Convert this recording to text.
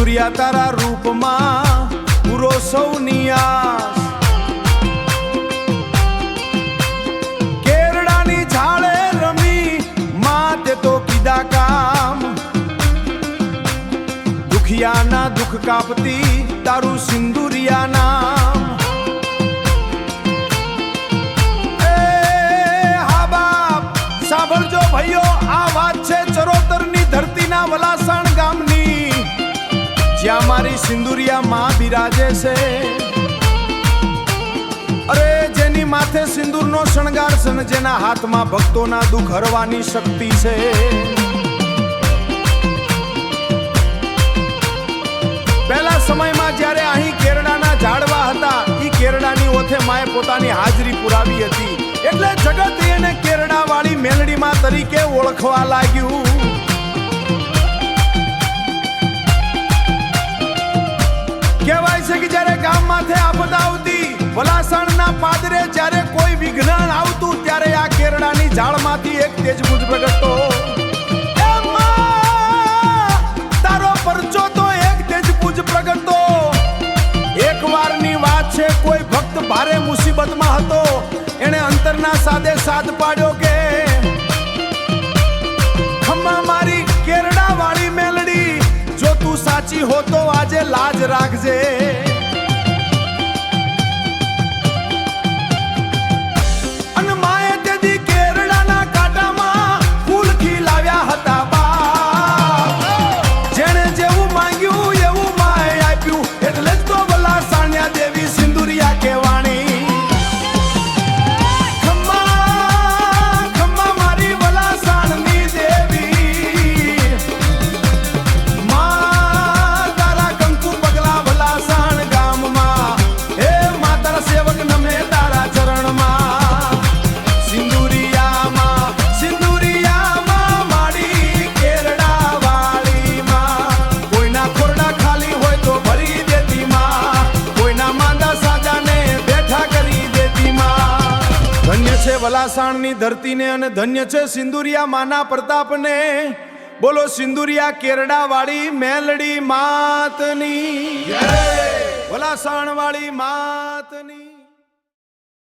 સિંદુરિયા તારા રૂપમાં પૂરો સૌની આસ, કેરડાની ઝાડે રમી માં તે તો કીધા કામ, દુખિયાના દુઃખ કાપતી તારું સિંદુરિયા નામ। સાંભળજો ભાઈઓ, આ વાત છે ચરોતરની ધરતીના વલાસણ ગામની, જ્યાં મારી સિંદુરિયા માં બિરાજે છે। અરે જેની માથે સિંદૂરનો શણગાર છે ને જેના હાથમાં ભક્તોના દુઃખ હરવાની શક્તિ છે। પહેલા સમયમાં જ્યારે અહીં કેરડાના ઝાડવા હતા, ઈ કેરડાની ઓથે માએ પોતાની હાજરી પુરાવી હતી, એટલે જગત એને કેરડા વાળી મેલડીમાં તરીકે ઓળખવા લાગ્યું। કહેવાય છે કે જ્યારે ગામ માથે આપદ આવતી, વલાસણના પાદરે જ્યારે કોઈ વિઘ્ન આવતું, ત્યારે આ કેરડાની ઝાડમાંથી એક તેજપુંજ પ્રગટતો। તારો પરચો તો એક તેજપુંજ પ્રગટતો। એક વારની વાત છે, કોઈ ભક્ત ભારે મુસીબતમાં હતો, એને અંતરના સાદે સાથ પાડ્યો કે ખમ્મા મારી કેરડા વાળી મેલડી, જો તું સાચી હો તો આજે લાજ રાખજે। અને માએ તેદી કેરડાના કાંટામાં ફૂલ ખીલાવ્યા હતા બાપ, જેણે જેવું માંગ્યું એવું માએ આપ્યું, એટલે જ તો વલાસણ્યા દેવી સિંદુરિયા કહેવાણી। વલાસણની ધરતીને અને ધન્ય છે સિંદુરિયા માના પ્રતાપને। બોલો સિંદુરિયા કેરડા વાળી મેલડી માતની, વલાસણ વાળી માતની।